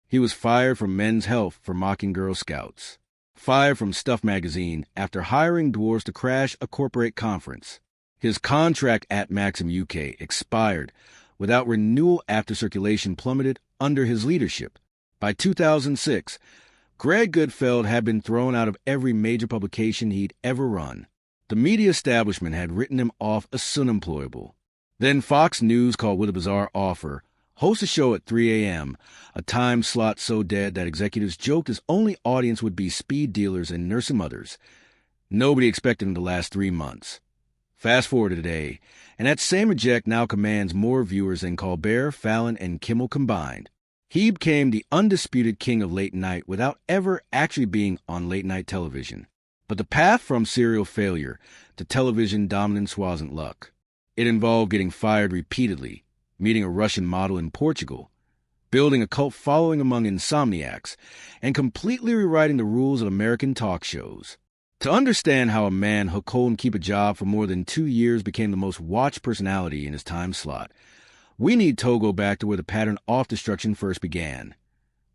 He was fired from Men's Health for mocking Girl Scouts. Fired from Stuff magazine after hiring dwarves to crash a corporate conference. His contract at Maxim UK expired without renewal after circulation plummeted under his leadership. By 2006, Greg Gutfeld had been thrown out of every major publication he'd ever run. The media establishment had written him off as unemployable. Then Fox News called with a bizarre offer: host a show at 3 a.m., a time slot so dead that executives joked his only audience would be speed dealers and nursing mothers. Nobody expected him to last 3 months. Fast forward to today, and that same exec now commands more viewers than Colbert, Fallon, and Kimmel combined. He became the undisputed king of late night without ever actually being on late night television. But the path from serial failure to television dominance wasn't luck. It involved getting fired repeatedly, meeting a Russian model in Portugal, building a cult following among insomniacs, and completely rewriting the rules of American talk shows. To understand how a man who couldn't keep a job for more than 2 years became the most watched personality in his time slot, we need to go back to where the pattern of destruction first began.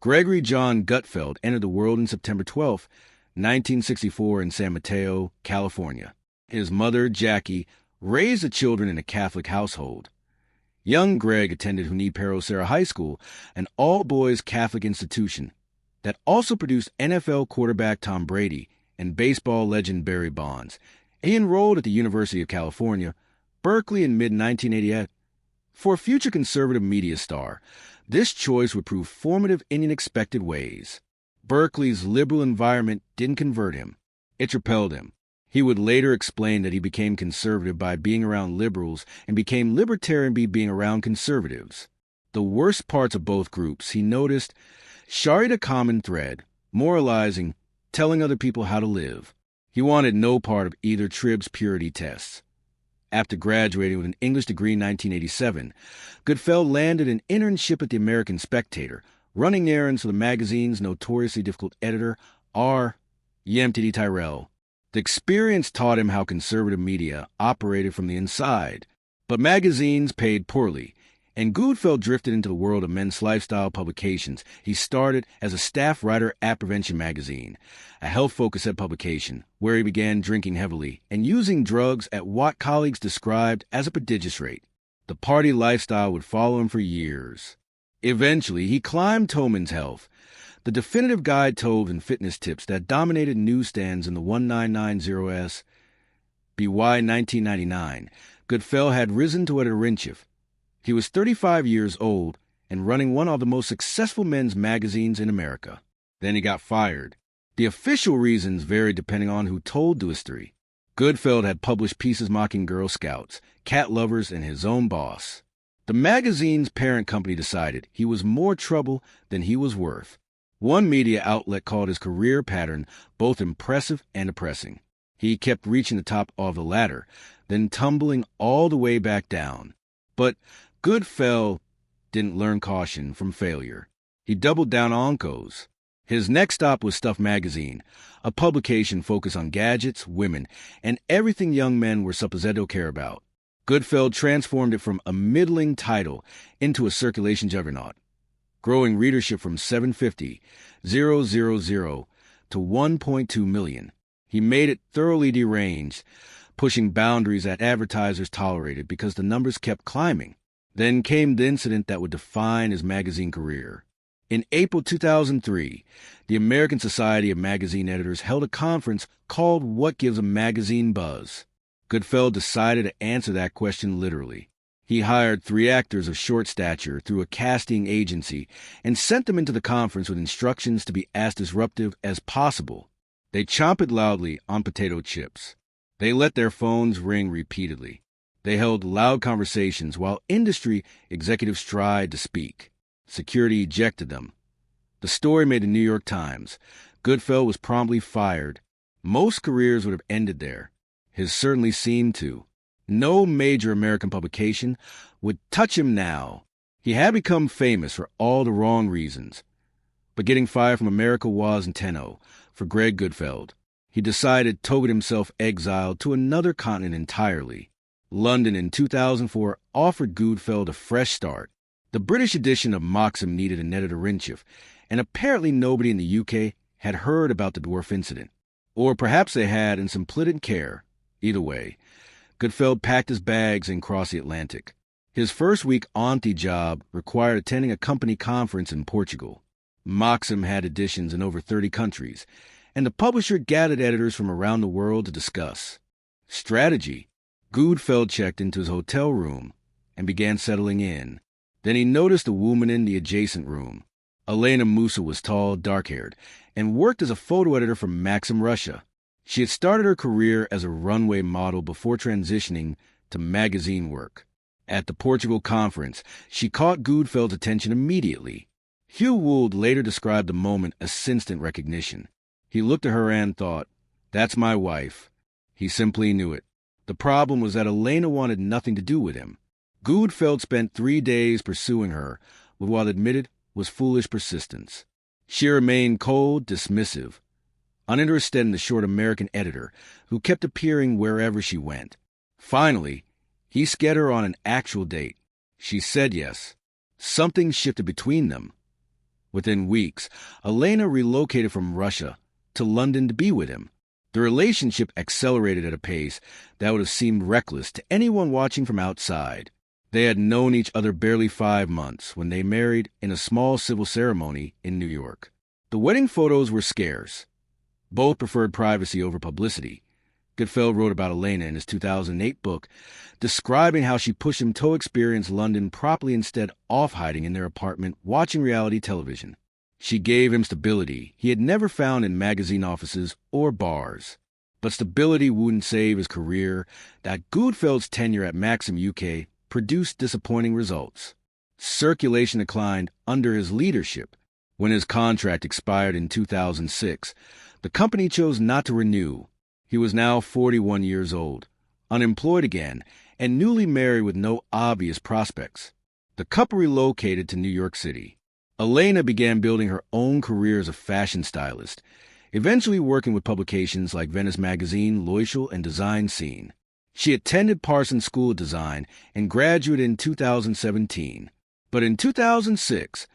Gregory John Gutfeld entered the world on September 12, 1964 in San Mateo, California. His mother, Jackie, raised the children in a Catholic household. Young Greg attended Junipero Serra High School, an all-boys Catholic institution that also produced NFL quarterback Tom Brady and baseball legend Barry Bonds. He enrolled at the University of California, Berkeley in mid-1988. For a future conservative media star, this choice would prove formative in unexpected ways. Berkeley's liberal environment didn't convert him. It repelled him. He would later explain that he became conservative by being around liberals and became libertarian by being around conservatives. The worst parts of both groups, he noticed, shared a common thread: moralizing, telling other people how to live. He wanted no part of either trib's purity tests. After graduating with an English degree in 1987, Gutfeld landed an internship at the American Spectator, running errands for the magazine's notoriously difficult editor, R. Yemtiti Tyrell. The experience taught him how conservative media operated from the inside, but magazines paid poorly, and Gutfeld drifted into the world of men's lifestyle publications. He started as a staff writer at Prevention magazine, a health-focused publication, where he began drinking heavily and using drugs at what colleagues described as a prodigious rate. The party lifestyle would follow him for years. Eventually, he climbed Tolman's Health, the definitive guide to health and fitness tips that dominated newsstands in the 1990s. By 1999, Gutfeld had risen to editor-in-chief. He was 35 years old and running one of the most successful men's magazines in America. Then he got fired. The official reasons varied depending on who told the history. Gutfeld had published pieces mocking Girl Scouts, cat lovers, and his own boss. The magazine's parent company decided he was more trouble than he was worth. One media outlet called his career pattern both impressive and depressing. He kept reaching the top of the ladder, then tumbling all the way back down. But Gutfeld didn't learn caution from failure. He doubled down on Onkos. His next stop was Stuff magazine, a publication focused on gadgets, women, and everything young men were supposed to care about. Gutfeld transformed it from a middling title into a circulation juggernaut, growing readership from 750,000 to 1.2 million. He made it thoroughly deranged, pushing boundaries that advertisers tolerated because the numbers kept climbing. Then came the incident that would define his magazine career. In April 2003, the American Society of Magazine Editors held a conference called What Gives a Magazine Buzz? Gutfeld decided to answer that question literally. He hired 3 actors of short stature through a casting agency and sent them into the conference with instructions to be as disruptive as possible. They chomped loudly on potato chips. They let their phones ring repeatedly. They held loud conversations while industry executives tried to speak. Security ejected them. The story made the New York Times. Gutfeld was promptly fired. Most careers would have ended there. His certainly seemed to. No major American publication would touch him now. He had become famous for all the wrong reasons. But getting fired from America was intenno for Greg Gutfeld. He decided to get himself exiled to another continent entirely. London in 2004 offered Gutfeld a fresh start. The British edition of Maxim needed an editor-in-chief, and apparently nobody in the UK had heard about the dwarf incident. Or perhaps they had, and simply didn't care. Either way, Gutfeld packed his bags and crossed the Atlantic. His first week Auntie job required attending a company conference in Portugal. Maxim had editions in over 30 countries, and the publisher gathered editors from around the world to discuss strategy. Gutfeld checked into his hotel room and began settling in. Then he noticed a woman in the adjacent room. Elena Musa was tall, dark-haired, and worked as a photo editor for Maxim Russia. She had started her career as a runway model before transitioning to magazine work. At the Portugal conference, she caught Gutfeld's attention immediately. Hugh Wold later described the moment as instant recognition. He looked at her and thought, "That's my wife." He simply knew it. The problem was that Elena wanted nothing to do with him. Gutfeld spent 3 days pursuing her with what admitted was foolish persistence. She remained cold, dismissive, uninterested in the short American editor who kept appearing wherever she went. Finally, he scheduled her on an actual date. She said yes. Something shifted between them. Within weeks, Elena relocated from Russia to London to be with him. The relationship accelerated at a pace that would have seemed reckless to anyone watching from outside. They had known each other barely 5 months when they married in a small civil ceremony in New York. The wedding photos were scarce. Both preferred privacy over publicity. Gutfeld wrote about Elena in his 2008 book, describing how she pushed him to experience London properly instead of hiding in their apartment watching reality television. She gave him stability he had never found in magazine offices or bars. But stability wouldn't save his career. That Gutfeld's tenure at Maxim UK produced disappointing results. Circulation declined under his leadership. When his contract expired in 2006, the company chose not to renew. He was now 41 years old, unemployed again, and newly married with no obvious prospects. The couple relocated to New York City. Elena began building her own career as a fashion stylist, eventually working with publications like Venice Magazine, Loisel, and Design Scene. She attended Parsons School of Design and graduated in 2017. But in 2006,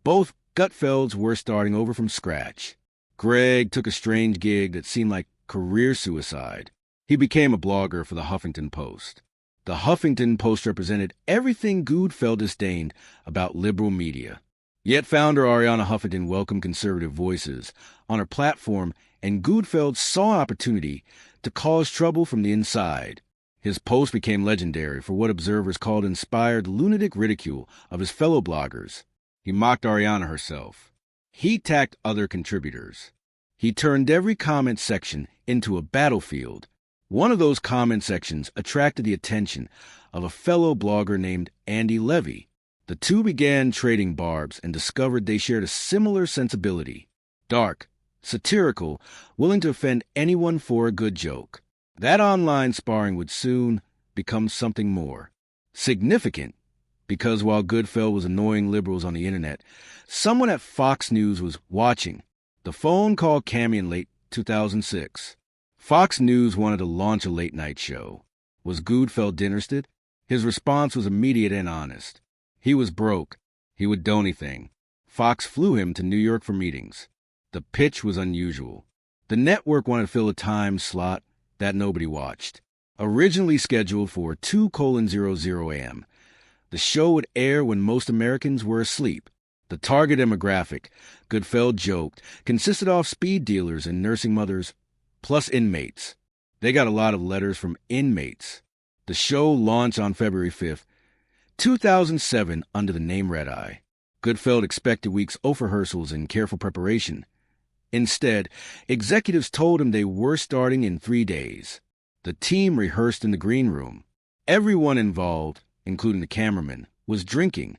both Gutfelds were starting over from scratch. Greg took a strange gig that seemed like career suicide. He became a blogger for the Huffington Post. The Huffington Post represented everything Gutfeld disdained about liberal media. Yet founder Arianna Huffington welcomed conservative voices on her platform, and Gutfeld saw an opportunity to cause trouble from the inside. His post became legendary for what observers called inspired lunatic ridicule of his fellow bloggers. He mocked Arianna herself. He attacked other contributors. He turned every comment section into a battlefield. One of those comment sections attracted the attention of a fellow blogger named Andy Levy. The two began trading barbs and discovered they shared a similar sensibility. Dark, satirical, willing to offend anyone for a good joke. That online sparring would soon become something more significant, because while Gutfeld was annoying liberals on the internet, someone at Fox News was watching. The phone call came in late 2006. Fox News wanted to launch a late-night show. Was Gutfeld interested? His response was immediate and honest. He was broke. He would do anything. Fox flew him to New York for meetings. The pitch was unusual. The network wanted to fill a time slot that nobody watched. Originally scheduled for 2:00 a.m., the show would air when most Americans were asleep. The target demographic, Gutfeld joked, consisted of speed dealers and nursing mothers, plus inmates. They got a lot of letters from inmates. The show launched on February 5th, 2007 under the name Red Eye. Gutfeld expected weeks of rehearsals and careful preparation. Instead, executives told him they were starting in 3 days. The team rehearsed in the green room. Everyone involved, including the cameraman, was drinking.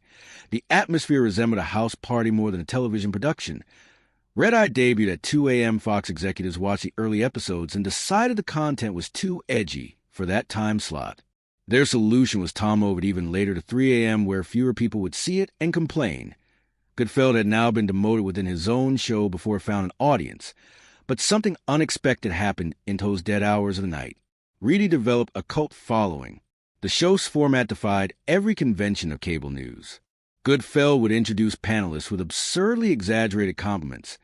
The atmosphere resembled a house party more than a television production. Red Eye debuted at 2 a.m. Fox executives watched the early episodes and decided the content was too edgy for that time slot. Their solution was Tom over even later to 3 a.m. where fewer people would see it and complain. Gutfeld had now been demoted within his own show before it found an audience, but something unexpected happened in those dead hours of the night. Reedy developed a cult following. The show's format defied every convention of cable news. Gutfeld would introduce panelists with absurdly exaggerated compliments.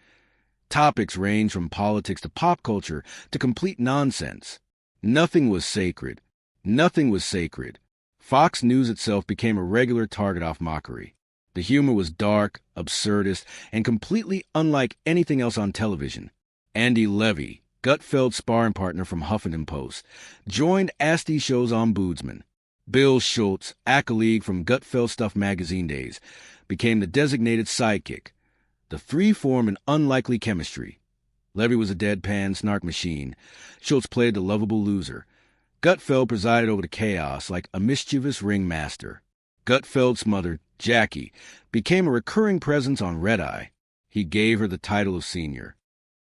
Topics ranged from politics to pop culture to complete nonsense. Nothing was sacred. Nothing was sacred. Fox News itself became a regular target of mockery. The humor was dark, absurdist, and completely unlike anything else on television. Andy Levy, Gutfeld's sparring partner from Huffington Post, joined Asti show's ombudsman. Bill Schultz, acolyte from Gutfeld Stuff magazine days, became the designated sidekick. The three formed an unlikely chemistry. Levy was a deadpan snark machine. Schultz played the lovable loser. Gutfeld presided over the chaos like a mischievous ringmaster. Gutfeld's mother, Jackie, became a recurring presence on Red Eye. He gave her the title of senior.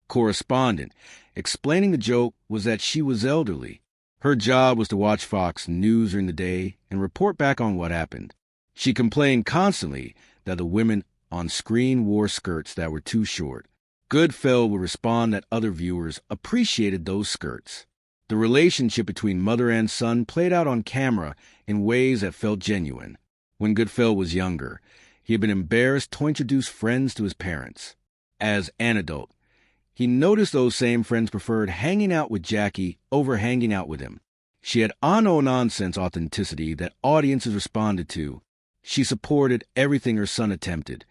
Correspondent, explaining the joke was that she was elderly. Her job was to watch Fox News during the day and report back on what happened. She complained constantly that the women on screen wore skirts that were too short. Gutfeld would respond that other viewers appreciated those skirts. The relationship between mother and son played out on camera in ways that felt genuine. When Gutfeld was younger, he had been embarrassed to introduce friends to his parents. As an adult, he noticed those same friends preferred hanging out with Jackie over hanging out with him. She had no-nonsense authenticity that audiences responded to. She supported everything her son attempted,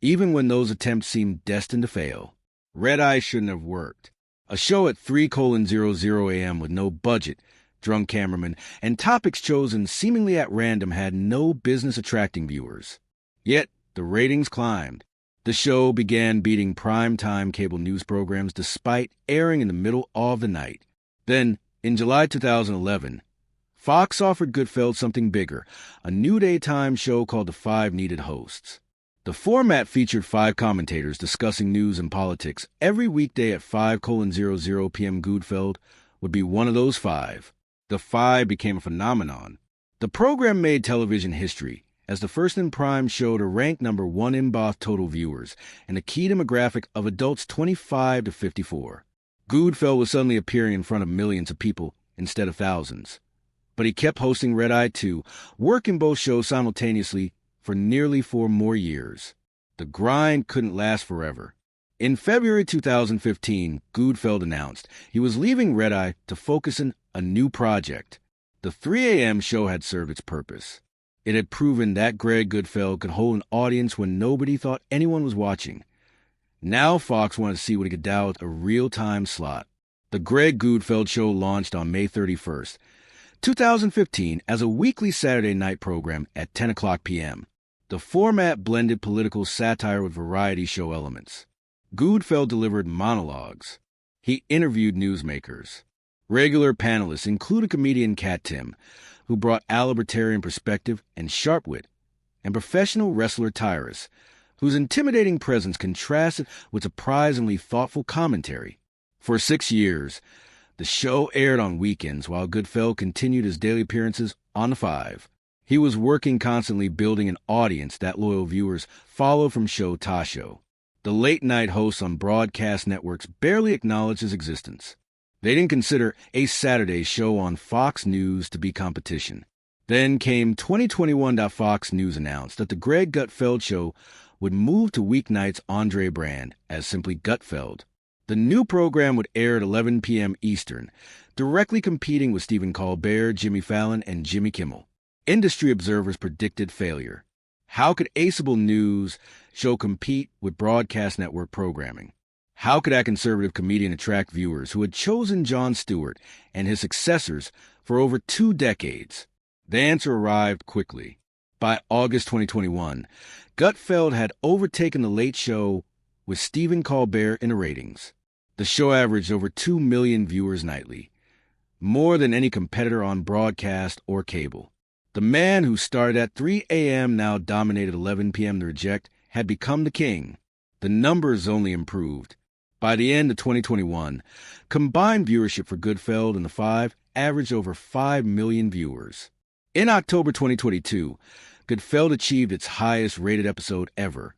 even when those attempts seemed destined to fail. Red Eye shouldn't have worked. A show at 3:00 a.m. with no budget, drunk cameramen, and topics chosen seemingly at random had no business attracting viewers. Yet, the ratings climbed. The show began beating prime-time cable news programs despite airing in the middle of the night. Then, in July 2011, Fox offered Gutfeld something bigger, a new daytime show called The Five Needed Hosts. The format featured 5 commentators discussing news and politics every weekday at 5:00 p.m. Gutfeld would be one of those 5. The 5 became a phenomenon. The program made television history as the first in prime show to rank number 1 in both total viewers and a key demographic of adults 25 to 54. Gutfeld was suddenly appearing in front of millions of people instead of thousands. But he kept hosting Red Eye 2, working both shows simultaneously for nearly 4 more years. The grind couldn't last forever. In February 2015, Gutfeld announced he was leaving Red Eye to focus on a new project. The 3 a.m. show had served its purpose. It had proven that Greg Gutfeld could hold an audience when nobody thought anyone was watching. Now Fox wanted to see what he could dial with a real-time slot. The Greg Gutfeld Show launched on May 31st, 2015 as a weekly Saturday night program at 10:00 p.m. The format blended political satire with variety show elements. Gutfeld delivered monologues. He interviewed newsmakers. Regular panelists included comedian Kat Tim, who brought a libertarian perspective and sharp wit, and professional wrestler Tyrus, whose intimidating presence contrasted with surprisingly thoughtful commentary. For 6 years, the show aired on weekends while Gutfeld continued his daily appearances on The Five. He was working constantly building an audience that loyal viewers followed from show to show. The late-night hosts on broadcast networks barely acknowledged his existence. They didn't consider a Saturday show on Fox News to be competition. Then came 2021. Fox News announced that the Greg Gutfeld Show would move to weeknights Andre brand as simply Gutfeld. The new program would air at 11 p.m. Eastern, directly competing with Stephen Colbert, Jimmy Fallon, and Jimmy Kimmel. Industry observers predicted failure. How could Aceable News show compete with broadcast network programming? How could that conservative comedian attract viewers who had chosen Jon Stewart and his successors for over 2 decades? The answer arrived quickly. By August 2021, Gutfeld had overtaken The Late Show with Stephen Colbert in the ratings. The show averaged over 2 million viewers nightly, more than any competitor on broadcast or cable. The man who started at 3 a.m. now dominated 11 p.m. to reject had become the king. The numbers only improved. By the end of 2021, combined viewership for Gutfeld and The Five averaged over 5 million viewers. In October 2022, Gutfeld achieved its highest-rated episode ever,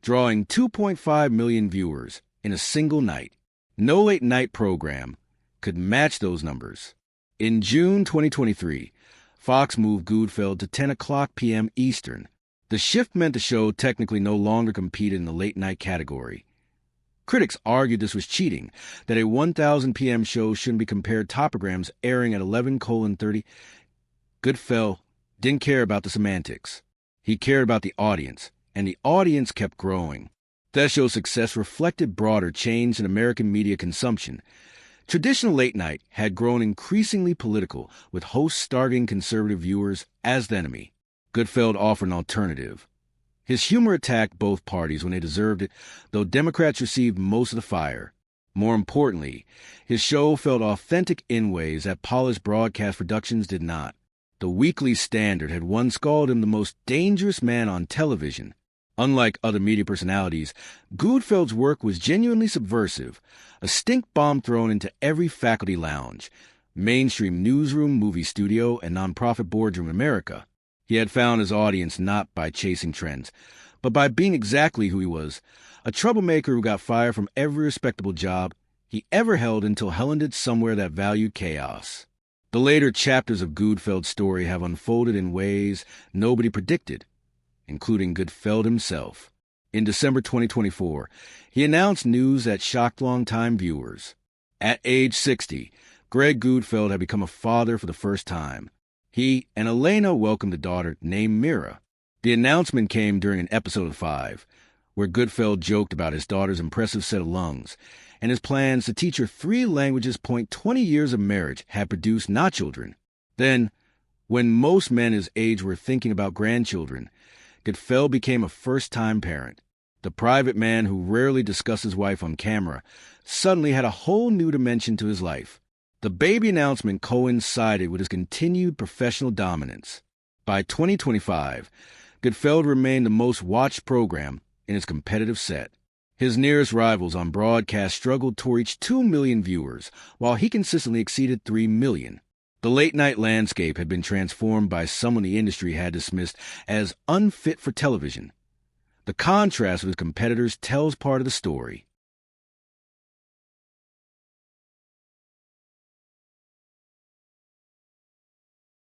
drawing 2.5 million viewers in a single night. No late-night program could match those numbers. In June 2023, Fox moved Gutfeld to 10:00 p.m. Eastern. The shift meant the show technically no longer competed in the late-night category. Critics argued this was cheating, that a 1000 p.m. show shouldn't be compared to topograms airing at 11:30. Gutfeld didn't care about the semantics. He cared about the audience, and the audience kept growing. That show's success reflected broader change in American media consumption. Traditional late night had grown increasingly political, with hosts targeting conservative viewers as the enemy. Gutfeld offered an alternative. His humor attacked both parties when they deserved it, though Democrats received most of the fire. More importantly, his show felt authentic in ways that polished broadcast productions did not. The Weekly Standard had once called him the most dangerous man on television. Unlike other media personalities, Gutfeld's work was genuinely subversive, a stink bomb thrown into every faculty lounge, mainstream newsroom, movie studio, and nonprofit boardroom in America. He had found his audience not by chasing trends, but by being exactly who he was, a troublemaker who got fired from every respectable job he ever held until heralded somewhere that valued chaos. The later chapters of Gutfeld's story have unfolded in ways nobody predicted, including Gutfeld himself. In December 2024, he announced news that shocked longtime viewers. At age 60, Greg Gutfeld had become a father for the first time. He and Elena welcomed a daughter named Mira. The announcement came during an episode of 5, where Gutfeld joked about his daughter's impressive set of lungs, and his plans to teach her 3 languages. 20 years of marriage had produced not children. Then, when most men his age were thinking about grandchildren, Gutfeld became a first-time parent. The private man who rarely discussed his wife on camera suddenly had a whole new dimension to his life. The baby announcement coincided with his continued professional dominance. By 2025, Gutfeld remained the most watched program in his competitive set. His nearest rivals on broadcast struggled to reach 2 million viewers, while he consistently exceeded 3 million. The late-night landscape had been transformed by someone the industry had dismissed as unfit for television. The contrast with his competitors tells part of the story.